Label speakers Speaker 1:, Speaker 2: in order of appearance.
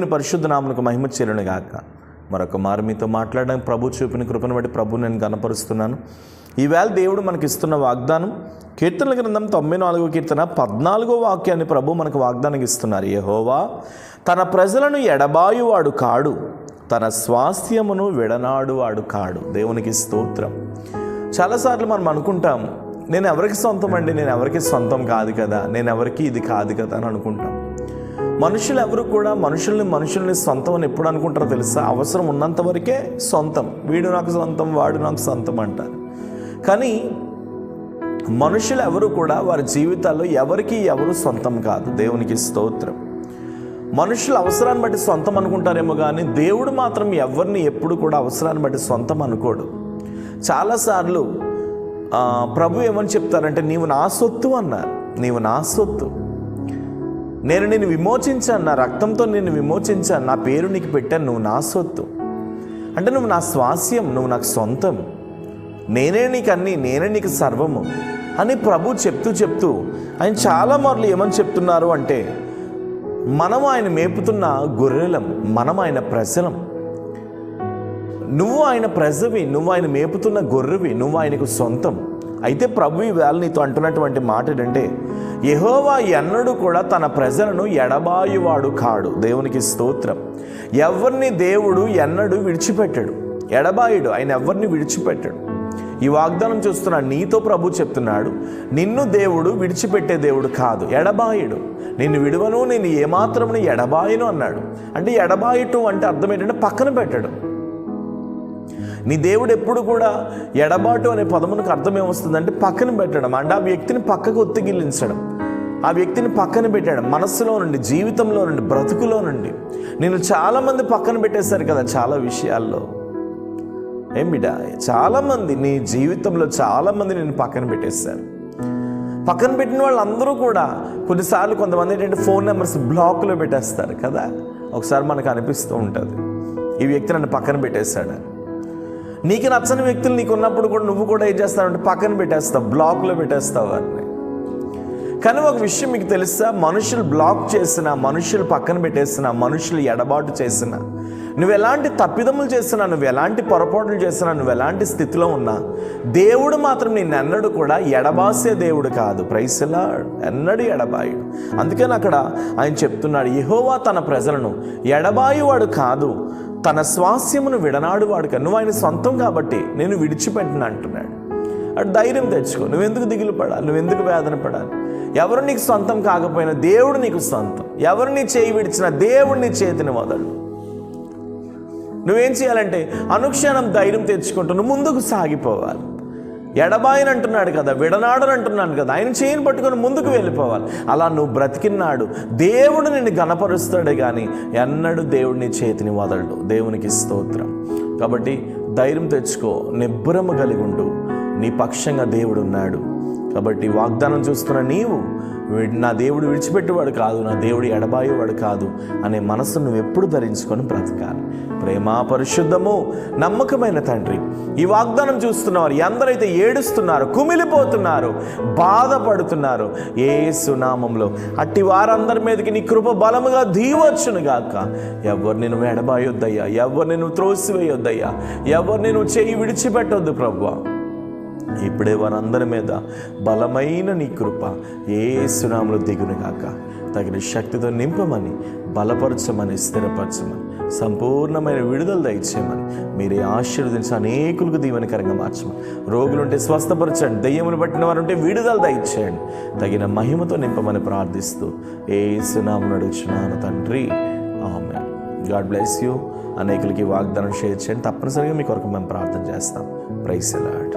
Speaker 1: దేవుని పరిశుద్ధ నామమునకు మహిమ చెల్లును గాక. మరొక మారు మీతో మాట్లాడడానికి ప్రభు చూపిన కృపను బట్టి ప్రభు నేను గణపరుస్తున్నాను. ఈవేళ దేవుడు మనకి ఇస్తున్న వాగ్దానం కీర్తనల గ్రంథం 94వ కీర్తన 14వ వాక్యాన్ని ప్రభు మనకు వాగ్దానం ఇస్తున్నారు. యెహోవా తన ప్రజలను ఎడబాయువాడు కాడు, తన స్వాస్థ్యమును విడనాడువాడు కాడు. దేవునికి స్తోత్రం. చాలాసార్లు మనం అనుకుంటాం, నేను ఎవరికి సొంతం అండి, నేను ఎవరికి సొంతం కాదు కదా, నేను ఎవరికి ఇది కాదు కదా అని అనుకుంటాం. మనుషులు ఎవరు కూడా మనుషుల్ని సొంతం అని ఎప్పుడు అనుకుంటారో తెలుసా? అవసరం ఉన్నంత వరకే సొంతం. వీడు నాకు సొంతం, వాడు నాకు సొంతం అంటారు. కానీ మనుషులు ఎవరు కూడా వారి జీవితాల్లో ఎవరికి ఎవరు సొంతం కాదు. దేవునికి స్తోత్రం. మనుషులు అవసరాన్ని బట్టి సొంతం అనుకుంటారేమో కానీ దేవుడు మాత్రం ఎవరిని ఎప్పుడు కూడా అవసరాన్ని బట్టి సొంతం అనుకోడు. చాలాసార్లు ప్రభు ఏమని చెప్తారంటే, నీవు నా సొత్తు అన్నారు. నీవు నా సొత్తు, నేను నిన్ను విమోచించాను, నా రక్తంతో నిన్ను విమోచించాను, నా పేరు నీకు పెట్టాను, నువ్వు నా సొత్తు. అంటే నువ్వు నా స్వాస్యం, నువ్వు నాకు సొంతం, నేనే నీకు అన్నీ, నేనే నీకు సర్వము అని ప్రభు చెప్తూ ఆయన చాలా మార్లు ఏమని చెప్తున్నారు అంటే, మనం ఆయన మేపుతున్న గొర్రెలం, మనం ఆయన ప్రజలం. నువ్వు ఆయన ప్రజవి, నువ్వు ఆయన మేపుతున్న గొర్రెవి, నువ్వు ఆయనకు సొంతం. అయితే ప్రభు ఈవేళ నీతో అంటున్నటువంటి మాట ఏంటంటే, యెహోవా ఎన్నడూ కూడా తన ప్రజలను ఎడబాయువాడు కాడు. దేవునికి స్తోత్రం. ఎవరిని దేవుడు ఎన్నడూ విడిచిపెట్టాడు, ఎడబాయుడు. ఆయన ఎవరిని విడిచిపెట్టాడు. ఈ వాగ్దానం చూస్తున్నాడు, నీతో ప్రభు చెప్తున్నాడు, నిన్ను దేవుడు విడిచిపెట్టే దేవుడు కాదు, ఎడబాయుడు. నిన్ను విడువను, నేను ఏమాత్రం ఎడబాయును అన్నాడు. అంటే ఎడబాయుటం అంటే అర్థం ఏంటంటే పక్కన పెట్టడం. నీ దేవుడు ఎప్పుడు కూడా ఎడబాటు అనే పదమునకు అర్థం ఏమొస్తుందంటే పక్కన పెట్టడం. అంటే ఆ వ్యక్తిని పక్కకు ఒత్తిగిలించడం, ఆ వ్యక్తిని పక్కన పెట్టడం. మనస్సులో నుండి, జీవితంలో నుండి, బ్రతుకులో నుండి. నేను చాలామంది పక్కన పెట్టేశారు కదా చాలా విషయాల్లో. ఏం బిడ్డ, చాలామంది నీ జీవితంలో చాలామంది నేను పక్కన పెట్టేశారు. పక్కన పెట్టిన వాళ్ళందరూ కూడా కొన్నిసార్లు కొంతమంది ఏంటంటే ఫోన్ నెంబర్స్ బ్లాక్లో పెట్టేస్తారు కదా. ఒకసారి మనకు అనిపిస్తూ ఉంటుంది, ఈ వ్యక్తి నన్ను పక్కన పెట్టేశాడు. నీకు నచ్చని వ్యక్తులు నీకు ఉన్నప్పుడు కూడా నువ్వు కూడా ఏం చేస్తావంటే పక్కన పెట్టేస్తావు, బ్లాక్లో పెట్టేస్తావు వారిని. కానీ ఒక విషయం మీకు తెలుసా? మనుషులు బ్లాక్ చేసినా, మనుషులు పక్కన పెట్టేసినా, మనుషులు ఎడబాటు చేసినా, నువ్వు ఎలాంటి తప్పిదములు చేసినా, నువ్వు ఎలాంటి పొరపాట్లు చేసినా, నువ్వు ఎలాంటి స్థితిలో ఉన్నా, దేవుడు మాత్రం నిన్నెన్నడూ కూడా ఎడబాసే దేవుడు కాదు. Praise the Lord. ఎన్నడూ ఎడబాయుడు. అందుకని అక్కడ ఆయన చెప్తున్నాడు, యెహోవా తన ప్రజలను ఎడబాయువాడు కాదు, తన స్వాస్యమును విడనాడువాడు కాదు. నువ్వు ఆయన సొంతం కాబట్టి నేను విడిచిపెట్టిన అంటున్నాడు. అటు ధైర్యం తెచ్చుకో. నువ్వెందుకు దిగులు పడాలి, నువ్వెందుకు వేదన పడాలి? ఎవరు నీకు సొంతం కాకపోయినా దేవుడు నీకు సొంతం. ఎవరు నీ చేయి విడిచినా దేవుడు నీ చేతిని వదలడు. నువ్వేం చేయాలంటే అనుక్షణం ధైర్యం తెచ్చుకుంటూ నువ్వు ముందుకు సాగిపోవాలి. ఎడబాయని అంటున్నాడు కదా, విడనాడని అంటున్నాడు కదా, ఆయన చేయిని పట్టుకొని ముందుకు వెళ్ళిపోవాలి. అలా నువ్వు బ్రతికినాడు దేవుడు నిన్ను గణపరుస్తాడే కానీ ఎన్నడూ దేవుడిని చేతిని వదలడు. దేవునికి స్తోత్రం. కాబట్టి ధైర్యం తెచ్చుకో, నిబ్బరము కలిగి ఉండు. నీ పక్షంగా దేవుడు ఉన్నాడు. కాబట్టి వాగ్దానం చూస్తున్న నీవు, నా దేవుడు విడిచిపెట్టేవాడు కాదు, నా దేవుడు ఎడబాయేవాడు కాదు అనే మనస్సు నువ్వు ఎప్పుడు ధరించుకొని బ్రతకాలి. ప్రేమ, పరిశుద్ధము, నమ్మకమైన తండ్రి, ఈ వాగ్దానం చూస్తున్నవారు ఎందరైతే ఏడుస్తున్నారు, కుమిలిపోతున్నారు, బాధపడుతున్నారు, యేసు నామములో అట్టి వారందరి మీదకి నీ కృప బలముగా దీవచ్చును గాక. ఎవరిని నువ్వు ఎడబాయొద్దయ్యా, ఎవరిని నువ్వు త్రోసివేయొద్దయ్యా, ఎవరిని నువ్వు చేయి విడిచిపెట్టొద్దు ప్రభువా. ఇప్పుడే వారందరి మీద బలమైన నీ కృప యేసు నామములో దిగునుగాక. తగిన శక్తితో నింపమని, బలపరచమని, స్థిరపరచమని, సంపూర్ణమైన విడుదల దయచేయమని, మీరే ఆశీర్వదించి అనేకులకు దీవెనకరంగా మార్చమని, రోగులుంటే స్వస్థపరచండి, దెయ్యములు పట్టిన వారు ఉంటే విడుదల దయచేయండి, తగిన మహిమతో నింపమని ప్రార్థిస్తూ యేసు నామమున అడుగుచున్నాను తండ్రి, ఆమేన్. God bless you. అనేకులకి వాగ్దానం షేర్ చేయండి. తప్పనిసరిగా మీ కొరకు మేము ప్రార్థన చేస్తాం. Praise the lord.